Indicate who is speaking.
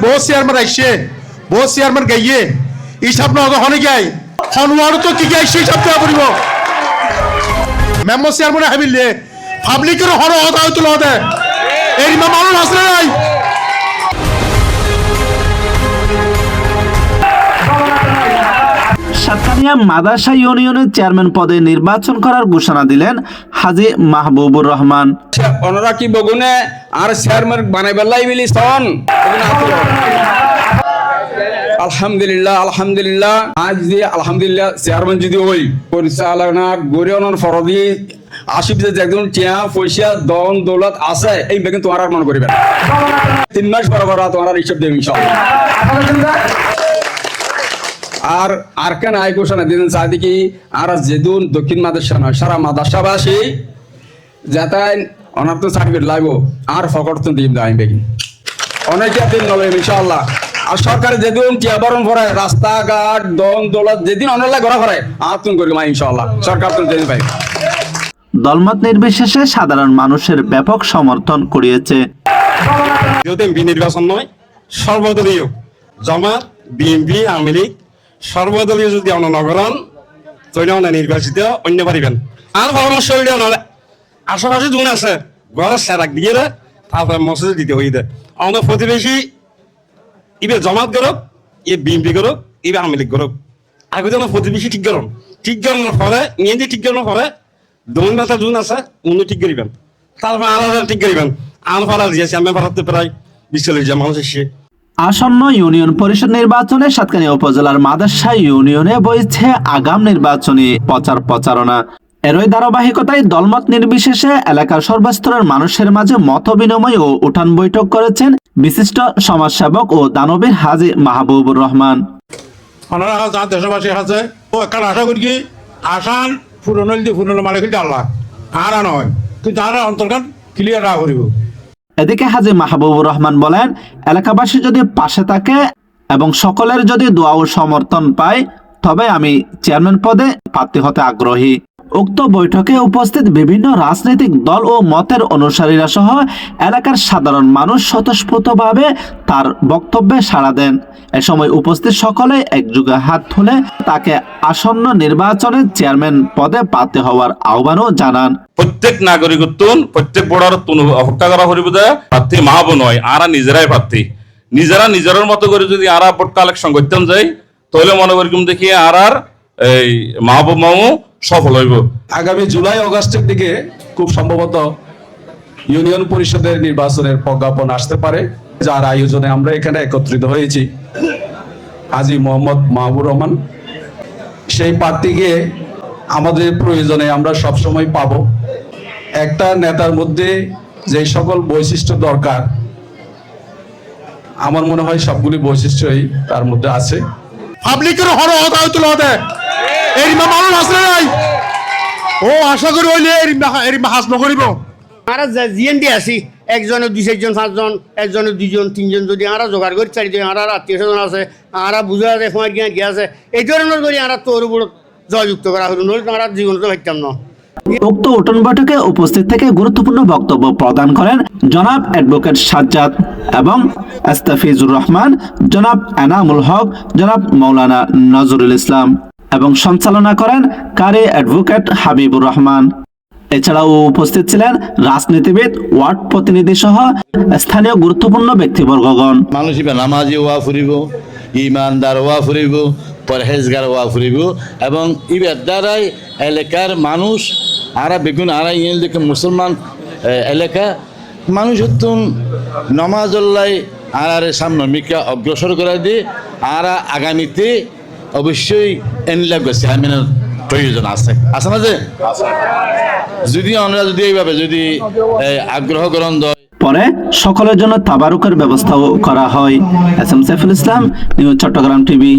Speaker 1: बहुत চেয়ারম্যান আইছে বহুত চেয়ারম্যান গাইয়ে হিসাব না হনে গাই হনওয়ার তো কি গাইছে হিসাব দেওয়া পড়িব মেম্বার চেয়ারম্যান হাবিলে পাবলিকের হন হতা হইতো লদে এই মানুষ আসলে নাই।
Speaker 2: সাতকানিয়া মাদ্রাসা ইউনিয়নের চেয়ারম্যান পদে নির্বাচন করার ঘোষণা দিলেন হাজী মাহবুবুর রহমান।
Speaker 3: ওনারা কি বগুনে আর চেয়ারম্যান বানাইবেলাই বিলি সন আলহামদুলিল্লাহ আলহামদুলিল্লাহ আজ যে আলহামদুলিল্লাহ চেয়ারম্যান যদি ওই পরিচালনা গড়ে ওনার ফরদি আসিফ যে একজন টিয়া পয়সা দন দৌলত আছে এই বেগিন তোমার আর মনে করিবে 3 মাস বরাবর তোমার হিসাব দেব ইনশাআল্লাহ। আর আর কেন আয় ঘোষণা দিলেন চাঁদি কি আর যেদিন দক্ষিণ মাদ্রাসা নয় সারা মাদ্রাসাবাসী যাতে ওনার তো সার্টিফিকেট লাগবো আর ফকট তো দিন দাম বেগিন অনেকে দিন নবে ইনশাআল্লাহ। আর সরকার যেদিন টিয়াবরণ ভরে রাস্তাঘাট দন দৌলত যেদিন অনেক ঘোরা ভরে আর তুমি করি মা ইনশাআল্লাহ সরকার তো যেদিন পাই।
Speaker 2: দলমত নির্বিশেষে সাধারণ মানুষের ব্যাপক সমর্থন কুড়িয়েছে।
Speaker 1: এমপি নির্বাচন নয় সর্বদলীয় জামাত বিএনপি আওয়ামী লীগ সর্বদলীয় যদি নগরণ তৈরি নির্বাচিত অন্য পারিবেন আর পরামর্শ আশেপাশে যোন আছে ঘরের সেরাক দিয়ে তারপরে মসজিদে দিতে হই দে আমাদের প্রতিবেশী ইবে জমাত করুক ইয়ে বিএনপি করুক ইবে আওয়ামী লীগ করুক আগে যেন প্রতিবেশী ঠিক করানোর পরে নিয়ে ঠিক করানোর পরে দোন মাথা যোন আছে উনি ঠিক করিবেন তারপর আলাদা ঠিক করিবেন আম পাড়া দিয়েছে আমি পাড়াতে প্রায় 40 মানুষ এসে।
Speaker 2: আসন্ন ইউনিয়ন পরিষদ নির্বাচনে সাতকানিয়া উপজেলার মাদ্রাসা ইউনিয়নে বইছে আগাম নির্বাচনী প্রচারণা। এরই ধারাবাহিকতায় দলমত নির্বিশেষে এলাকার সর্বস্তরের মানুষের মাঝে মত বিনিময় ও উঠান বৈঠক করেছেন বিশিষ্ট সমাজসেবক ও দানবীর হাজী মাহবুবুর রহমান।
Speaker 1: দেশবাসী আছে ও একটা আশা করি কি আসান ফুরনো মানে কিন্তু আল্লাহ আর নয় কিন্তু আর অন্তর্গান ক্লিয়ার না করিব।
Speaker 2: এদিকে হাজী মাহবুবুর রহমান বলেন, এলাকাবাসী যদি পাশে থাকে এবং সকলের যদি দোয়া ও সমর্থন পায় তবে আমি চেয়ারম্যান পদে প্রার্থী হতে আগ্রহী। উক্ত বৈঠকে উপস্থিত বিভিন্ন রাজনৈতিক দল ও মতের অনুসারীরা সহ এলাকার সাধারণ মানুষ স্বতঃস্ফূর্তভাবে তার বক্তব্যে সাড়া দেন। এ সময় উপস্থিত সকলে একযোগে হাত তুলে তাকে আসন্ন নির্বাচনে চেয়ারম্যান পদে প্রার্থী হওয়ার আহ্বানও জানান।
Speaker 4: প্রত্যেক নাগরিকত্বন প্রত্যেক বড়ার হত্যা করা হরিব প্রার্থী মাহব নয় আর নিজেরাই প্রার্থী নিজের মতো করে যদি আর ভোট কালেকশন করতাম যাই তাহলে মনে করি দেখি আর এই মাহবুব মামু সফল হইব।
Speaker 5: আগামী জুলাই অগাস্টের দিকে খুব সম্ভবত ইউনিয়ন পরিষদের নির্বাচনের প্রজ্ঞাপন আসতে পারে, যার আয়োজনে আমরা এখানে একত্রিত হয়েছি। হাজী মোহাম্মদ মাহবুবুর রহমান সেই প্রার্থীকে আমাদের প্রয়োজনে আমরা সবসময় পাবো। একটা নেতার মধ্যে যে সকল বৈশিষ্ট্য দরকার আমার মনে হয় সবগুলি বৈশিষ্ট্যই তার মধ্যে আছে।
Speaker 1: পাবলিকের হন হতা হইতো লদে এই মানুষ আসলে নাই ও আশা করি হইলে এই হাস নকরিব।
Speaker 6: আমরা জিএনডি আছি একজনে 2-4 5জন একজনে 2জন 3জন যদি আমরা জোগাড় করি 4জন আর আত্মীয় স্বজন আছে আমরা বুঝা আছে সময় জ্ঞান কি আছে এই ধরনের করি আমরা তোর উপর জয়যুক্ত করা হলো নইলে আমরা জীবন তো ভাবতাম না।
Speaker 2: উক্ত উঠোন বৈঠকে উপস্থিত থেকে গুরুত্বপূর্ণ বক্তব্য প্রদান করেন জনাব অ্যাডভোকেট সাজ্জাদ এবং আস্তাফিজুর রহমান, জনাব এনামুল হক, জনাব মৌলানা নজরুল ইসলাম এবং সঞ্চালনা করেন কারি অ্যাডভোকেট হাবিবুর রহমান। এছাড়াও উপস্থিত ছিলেন রাজনীতিবিদ, ওয়ার্ড প্রতিনিধি সহ স্থানীয় গুরুত্বপূর্ণ ব্যক্তিবর্গগণ।
Speaker 7: মানুষ নামাজি ওয়া ফুরিব, ইমানদার ওয়া ফুরিব, পরহেজগার ওয়া ফুরিব এবং ইবের দ্বারাই এলাকার মানুষ আরা বেগুন আরা ইয়েল দেখে মুসলমান এলাকা মানুষ হতুন নমাজল্লাই আর সামনে মিকা অগ্রসর করে দিয়ে আরা আগামীতে অবশ্যই এনলাগ চেয়ারম্যানের প্রয়োজন আছে না যে যদি আমরা যদি এইভাবে যদি আগ্রহ গ্রহণ
Speaker 2: পরে সকলের জন্য তাবারুকের ব্যবস্থাও করা হয়। S M Saiful Islam, news Chittagong TV.